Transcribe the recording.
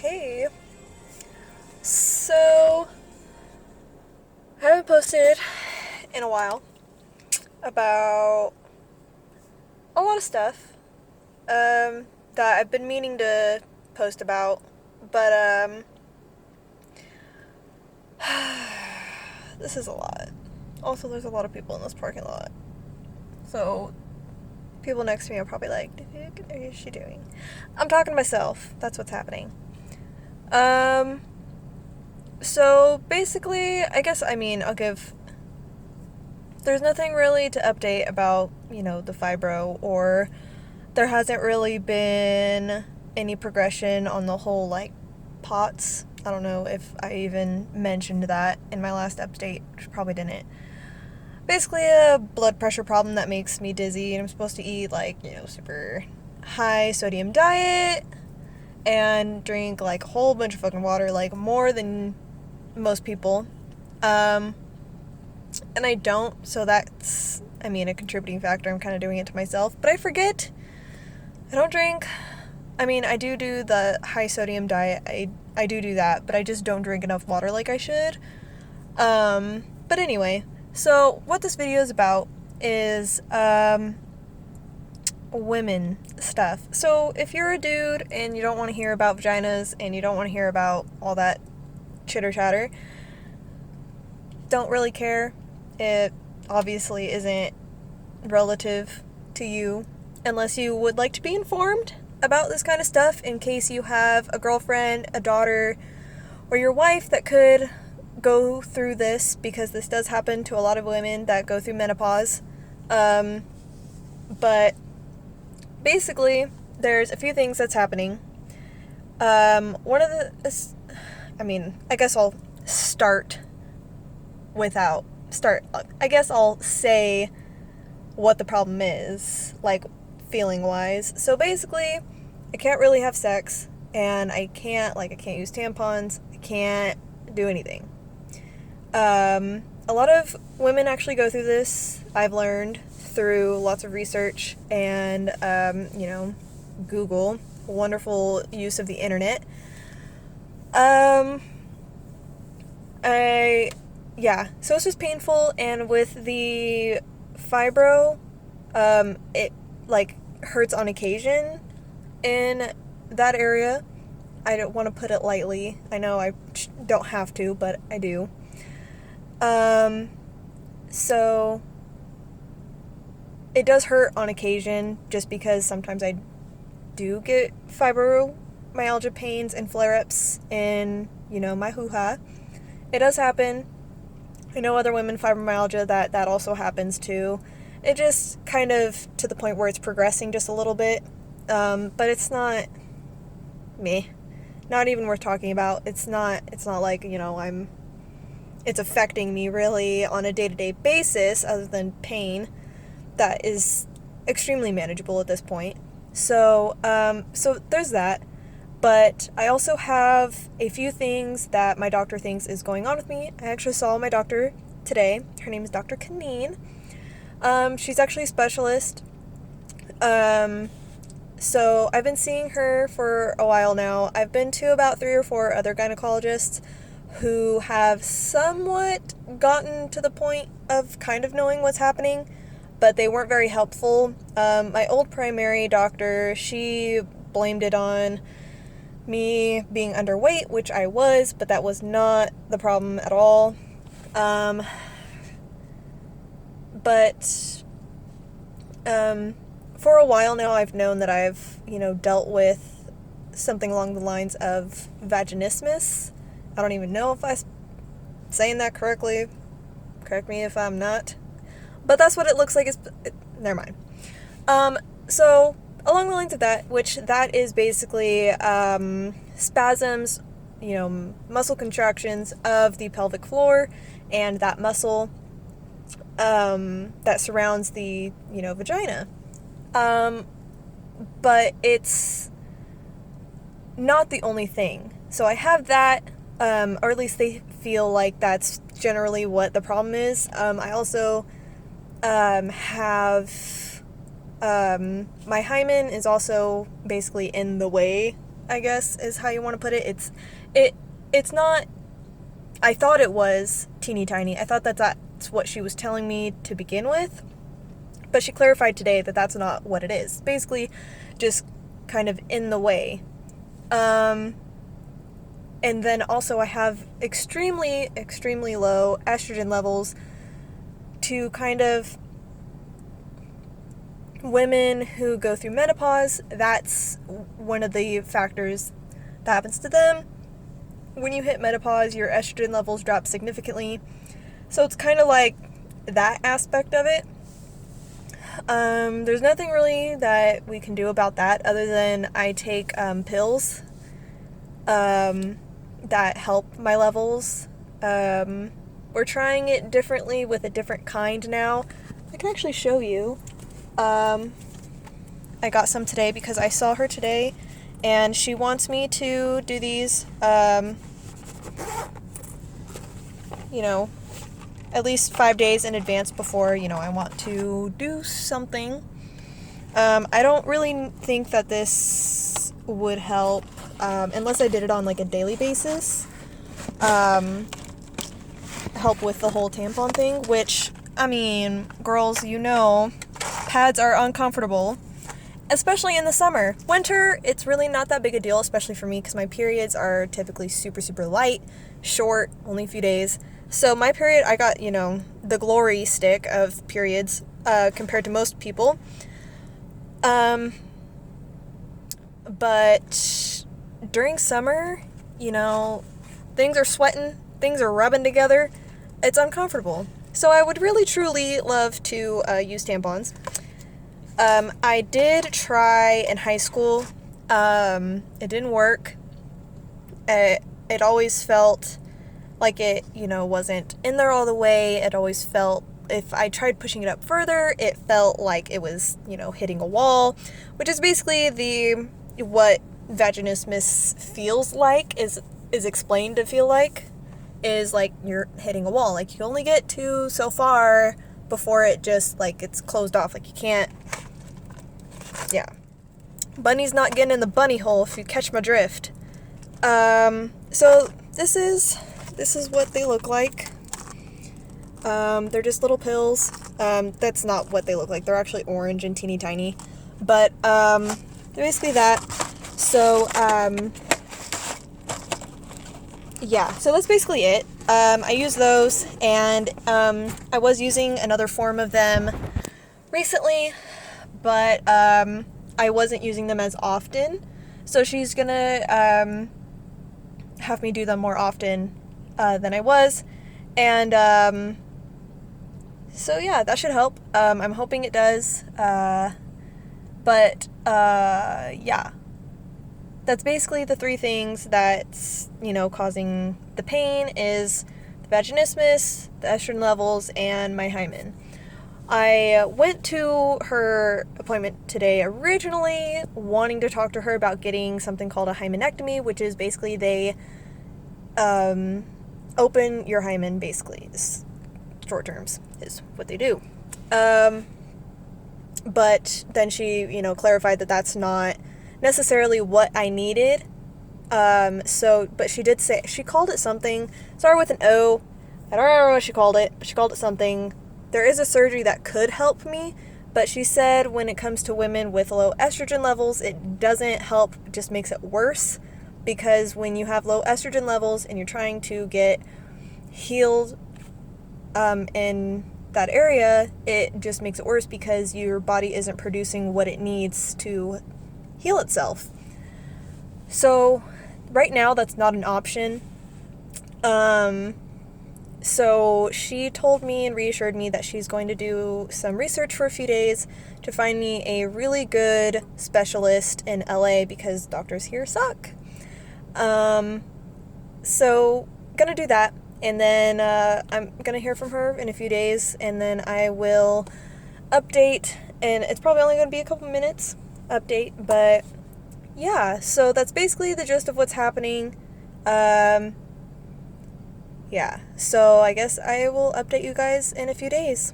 Hey, so I haven't posted in a while about a lot of stuff that I've been meaning to post about, but this is a lot. Also, there's a lot of people in this parking lot, so people next to me are probably like, "What is she doing?" I'm talking to myself. That's what's happening. Um, so basically, I'll give. There's nothing really to update about, the fibro, or there hasn't really been any progression on the whole, like, POTS. I don't know if I even mentioned that in my last update, which probably didn't. Basically, a blood pressure problem that makes me dizzy, and I'm supposed to eat, like, super high sodium diet and drink, like, a whole bunch of fucking water, like, more than most people. Um, and I don't, so that's, a contributing factor. I'm kind of doing it to myself, but I forget. I don't drink. I do the high sodium diet. I do that, but I just don't drink enough water like I should. But anyway, so what this video is about is, women stuff. So if you're a dude and you don't want to hear about vaginas and you don't want to hear about all that chitter chatter, don't really care. It obviously isn't relative to you unless you would like to be informed about this kind of stuff in case you have a girlfriend, a daughter, or your wife that could go through this, because this does happen to a lot of women that go through menopause. But basically, there's a few things that's happening. One of the, I guess I'll I'll say what the problem is, like, feeling wise. So basically, I can't really have sex, and I can't use tampons, I can't do anything. A lot of women actually go through this, I've learned through lots of research and, Google, wonderful use of the internet. So it's just painful, and with the fibro, it, like, hurts on occasion in that area. I don't want to put it lightly. I know I don't have to, but I do. So it does hurt on occasion, just because sometimes I do get fibromyalgia pains and flare-ups in, my hoo-ha. It does happen. I know other women fibromyalgia that also happens too. It just kind of to the point where it's progressing just a little bit. But it's not not even worth talking about. It's not like, it's affecting me really on a day-to-day basis, other than pain that is extremely manageable at this point. So there's that. But I also have a few things that my doctor thinks is going on with me. I actually saw my doctor today. Her name is Dr. Kaneen. She's actually a specialist. So I've been seeing her for a while now. I've been to about 3 or 4 other gynecologists who have somewhat gotten to the point of kind of knowing what's happening, but they weren't very helpful. My old primary doctor, she blamed it on me being underweight, which I was, but that was not the problem at all. For a while now, I've known that I've, dealt with something along the lines of vaginismus. I don't even know if I'm saying that correctly. Correct me if I'm not. But that's what it looks like. Never mind. So along the lines of that, which that is basically spasms, muscle contractions of the pelvic floor and that muscle that surrounds the, vagina. But it's not the only thing. So I have that, or at least they feel like that's generally what the problem is. I also have my hymen is also basically in the way I guess is how you want to put it. It's not, I thought it was teeny tiny. I thought that that's what she was telling me to begin with. But she clarified today that that's not what it is. Basically, just kind of in the way. And then also I have extremely, extremely low estrogen levels to kind of women who go through menopause. That's one of the factors that happens to them. When you hit menopause, your estrogen levels drop significantly. So it's kind of like that aspect of it. There's nothing really that we can do about that other than I take pills that help my levels. We're trying it differently with a different kind now. I can actually show you. I got some today because I saw her today and she wants me to do these, at least 5 days in advance before, I want to do something. I don't really think that this would help, unless I did it on like a daily basis, help with the whole tampon thing, which, girls, pads are uncomfortable, especially in the summer. Winter, it's really not that big a deal, especially for me, because my periods are typically super, super light, short, only a few days. So my period, I got, the glory stick of periods, compared to most people. But during summer, things are sweating, things are rubbing together. It's uncomfortable. So I would really, truly love to use tampons. I did try in high school. It didn't work. It always felt like it, wasn't in there all the way. It always felt, if I tried pushing it up further, it felt like it was, hitting a wall, which is basically what vaginismus feels like, is explained to feel like, is like you're hitting a wall. Like you only get to so far before it just, like, it's closed off. Like you can't, yeah. Bunny's not getting in the bunny hole, if you catch my drift. So this is what they look like. They're just little pills. That's not what they look like. They're actually orange and teeny tiny. But, they're basically that. So, yeah. So that's basically it. I use those, and, I was using another form of them recently, but, I wasn't using them as often. So she's gonna, have me do them more often, than I was. And, so yeah, that should help. I'm hoping it does. But, yeah. That's basically the three things that's, causing the pain is the vaginismus, the estrogen levels, and my hymen. I went to her appointment today originally wanting to talk to her about getting something called a hymenectomy, which is basically they, open your hymen, basically. It's short terms is what they do. But then she, clarified that that's not necessarily what I needed. But she did say, she called it something, started with an O. I don't remember what she called it, but she called it something. There is a surgery that could help me, but she said when it comes to women with low estrogen levels, it doesn't help, it just makes it worse. Because when you have low estrogen levels and you're trying to get healed in that area, it just makes it worse because your body isn't producing what it needs to heal itself. So right now that's not an option. So she told me and reassured me that she's going to do some research for a few days to find me a really good specialist in LA because doctors here suck. So gonna do that, and then I'm gonna hear from her in a few days, and then I will update, and it's probably only gonna be a couple minutes update, but yeah, so that's basically the gist of what's happening. Yeah, so I guess I will update you guys in a few days.